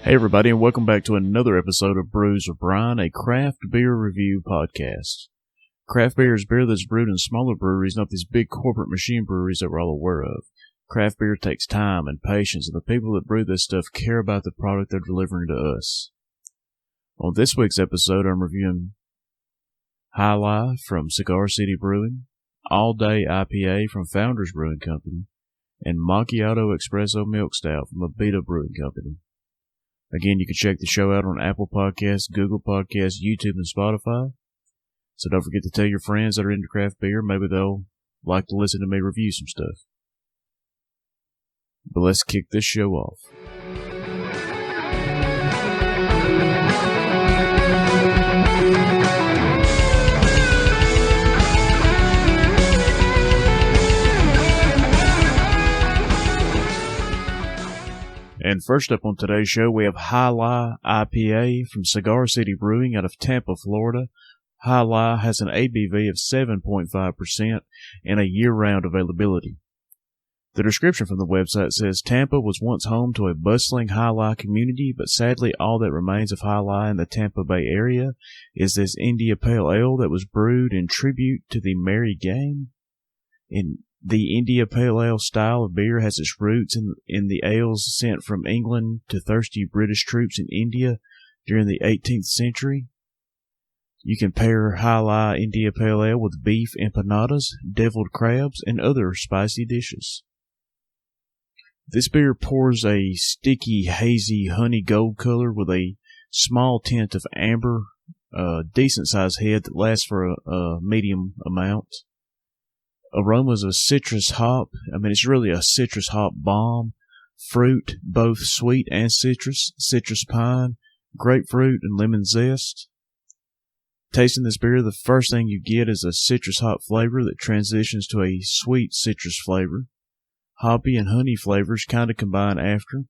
Hey everybody, and welcome back to another episode of Brews with Brian, a craft beer review podcast. Craft beer is beer that's brewed in smaller breweries, not these big corporate machine breweries that we're all aware of. Craft beer takes time and patience, and the people that brew this stuff care about the product they're delivering to us. On this week's episode, I'm reviewing Alai from Cigar City Brewing, All Day IPA from Founders Brewing Company, and Macchiato Espresso Milk Stout from Abita Brewing Company. Again, you can check the show out on Apple Podcasts, Google Podcasts, YouTube, and Spotify. So don't forget to tell your friends that are into craft beer. Maybe they'll like to listen to me review some stuff. But let's kick this show off. And first up on today's show, we have Alai IPA from Cigar City Brewing out of Tampa, Florida. Alai has an ABV of 7.5% and a year-round availability. The description from the website says, Tampa was once home to a bustling Alai community, but sadly all that remains of Alai in the Tampa Bay area is this India Pale Ale that was brewed in tribute to the merry game. The India Pale Ale style of beer has its roots in the ales sent from England to thirsty British troops in India during the 18th century. You can pair Alai India Pale Ale with beef empanadas, deviled crabs, and other spicy dishes. This beer pours a sticky, hazy, honey gold color with a small tint of amber, decent-sized head that lasts for a medium amount. Aromas of citrus hop. It's really a citrus hop bomb. Fruit, both sweet and citrus pine, grapefruit, and lemon zest. Tasting this beer, the first thing you get is a citrus hop flavor that transitions to a sweet citrus flavor. Hoppy and honey flavors kind of combine after.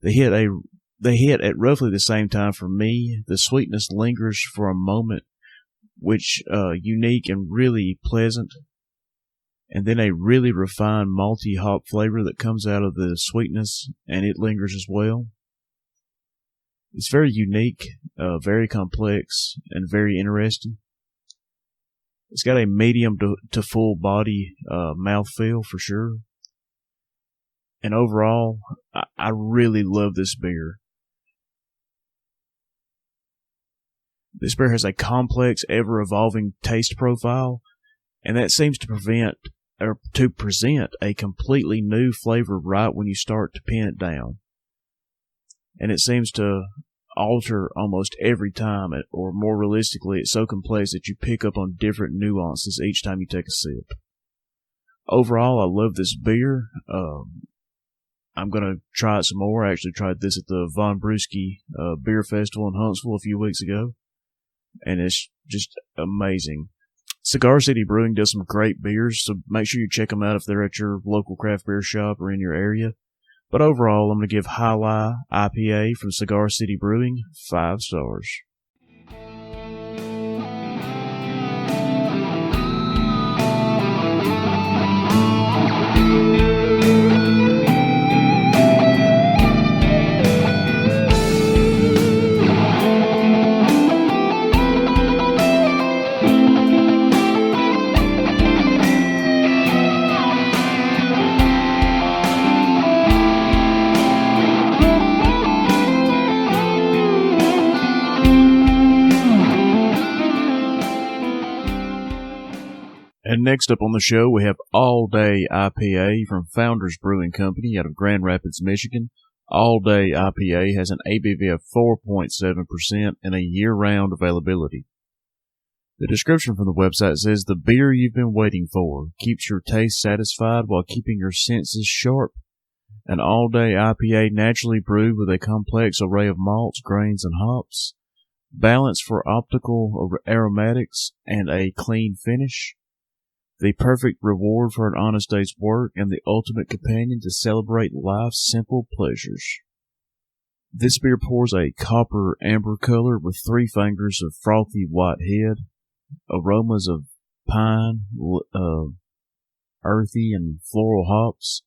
They hit at roughly the same time for me. The sweetness lingers for a moment, which unique and really pleasant. And then a really refined malty hop flavor that comes out of the sweetness, and it lingers as well. It's very unique, very complex, and very interesting. It's got a medium to full body mouthfeel for sure. And overall, I really love this beer. This beer has a complex, ever-evolving taste profile, and that seems to present a completely new flavor right when you start to pin it down. And it seems to alter almost every time, or more realistically, it's so complex that you pick up on different nuances each time you take a sip. Overall, I love this beer. I'm going to try it some more. I actually tried this at the Von Brewski Beer Festival in Huntsville a few weeks ago, and it's just amazing. Cigar City Brewing does some great beers, so make sure you check them out if they're at your local craft beer shop or in your area. But overall, I'm going to give Alai IPA from Cigar City Brewing 5 stars. And next up on the show, we have All Day IPA from Founders Brewing Company out of Grand Rapids, Michigan. All Day IPA has an ABV of 4.7% and a year-round availability. The description from the website says, the beer you've been waiting for keeps your taste satisfied while keeping your senses sharp. An all-day IPA naturally brewed with a complex array of malts, grains, and hops. Balance for optical aromatics and a clean finish. The perfect reward for an honest day's work and the ultimate companion to celebrate life's simple pleasures. This beer pours a copper amber color with 3 fingers of frothy white head. Aromas of pine, earthy and floral hops,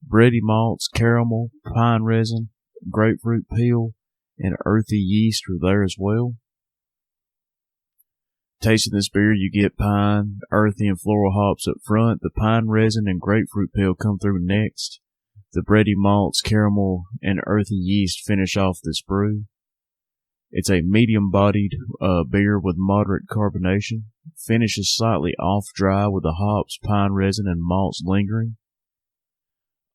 bready malts, caramel, pine resin, grapefruit peel, and earthy yeast are there as well. Tasting this beer, you get pine, earthy, and floral hops up front. The pine resin and grapefruit peel come through next. The bready malts, caramel, and earthy yeast finish off this brew. It's a medium-bodied beer with moderate carbonation. Finish is slightly off-dry with the hops, pine resin, and malts lingering.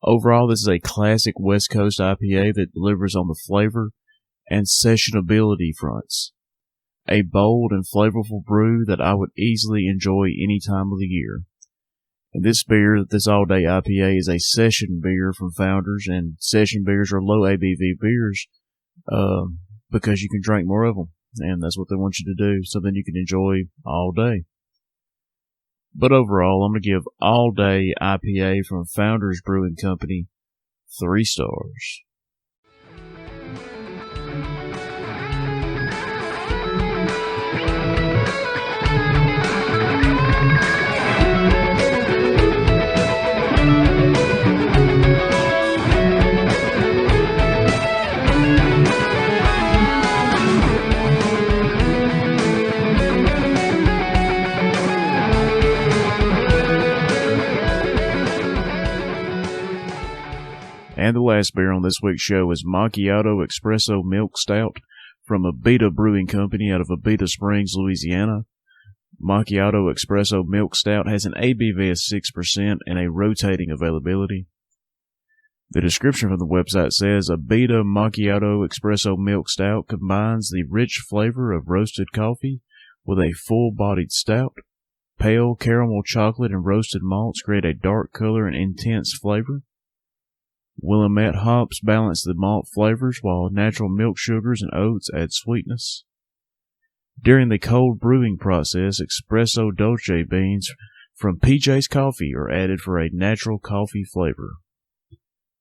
Overall, this is a classic West Coast IPA that delivers on the flavor and sessionability fronts. A bold and flavorful brew that I would easily enjoy any time of the year. And this beer, this all-day IPA, is a session beer from Founders, and session beers are low ABV beers because you can drink more of them, and that's what they want you to do, something you can enjoy all day. But overall, I'm going to give all-day IPA from Founders Brewing Company 3 stars. And the last beer on this week's show is Macchiato Espresso Milk Stout from Abita Brewing Company out of Abita Springs, Louisiana. Macchiato Espresso Milk Stout has an ABV of 6% and a rotating availability. The description from the website says, Abita Macchiato Espresso Milk Stout combines the rich flavor of roasted coffee with a full-bodied stout. Pale caramel chocolate and roasted malts create a dark color and intense flavor. Willamette hops balance the malt flavors, while natural milk sugars and oats add sweetness. During the cold brewing process, espresso dolce beans from PJ's Coffee are added for a natural coffee flavor.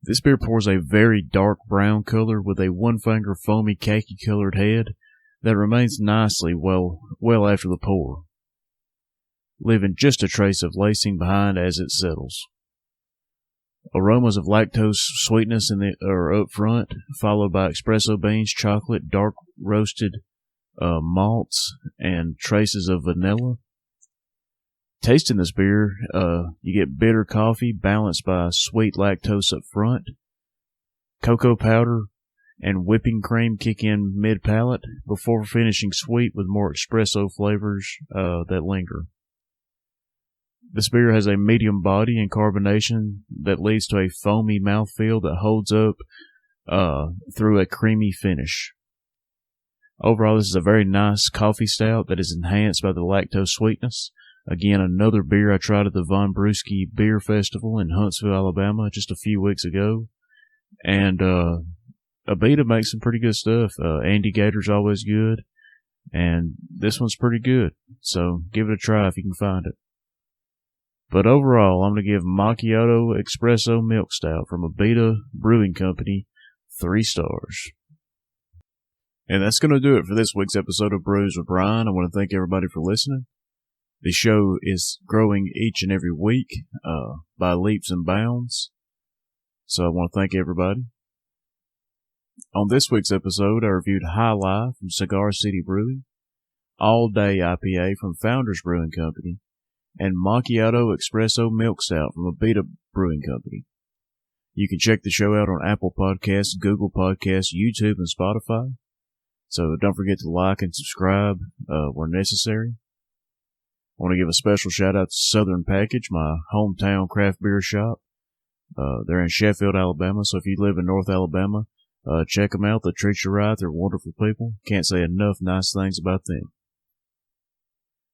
This beer pours a very dark brown color with a one-finger foamy khaki-colored head that remains nicely well after the pour, leaving just a trace of lacing behind as it settles. Aromas of lactose sweetness are up front, followed by espresso beans, chocolate, dark roasted malts, and traces of vanilla. Tasting this beer, you get bitter coffee balanced by sweet lactose up front. Cocoa powder and whipping cream kick in mid-palate before finishing sweet with more espresso flavors that linger. This beer has a medium body and carbonation that leads to a foamy mouthfeel that holds up through a creamy finish. Overall, this is a very nice coffee stout that is enhanced by the lactose sweetness. Again, another beer I tried at the Von Brewski Beer Festival in Huntsville, Alabama, just a few weeks ago. And Abita makes some pretty good stuff. Andy Gator's always good, and this one's pretty good. So give it a try if you can find it. But overall, I'm going to give Macchiato Espresso Milk Stout from Abita Brewing Company 3 stars. And that's going to do it for this week's episode of Brews with Brian. I want to thank everybody for listening. The show is growing each and every week by leaps and bounds. So I want to thank everybody. On this week's episode, I reviewed Alai from Cigar City Brewing, All Day IPA from Founders Brewing Company, and Macchiato Espresso Milk Stout from Abita Brewing Company. You can check the show out on Apple Podcasts, Google Podcasts, YouTube, and Spotify. So don't forget to like and subscribe where necessary. I want to give a special shout out to Southern Package, my hometown craft beer shop. They're in Sheffield, Alabama, so if you live in North Alabama, check them out. They'll treat you right. They're wonderful people. Can't say enough nice things about them.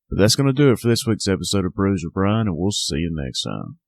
But that's going to do it for this week's episode of Brews with Brian, and we'll see you next time.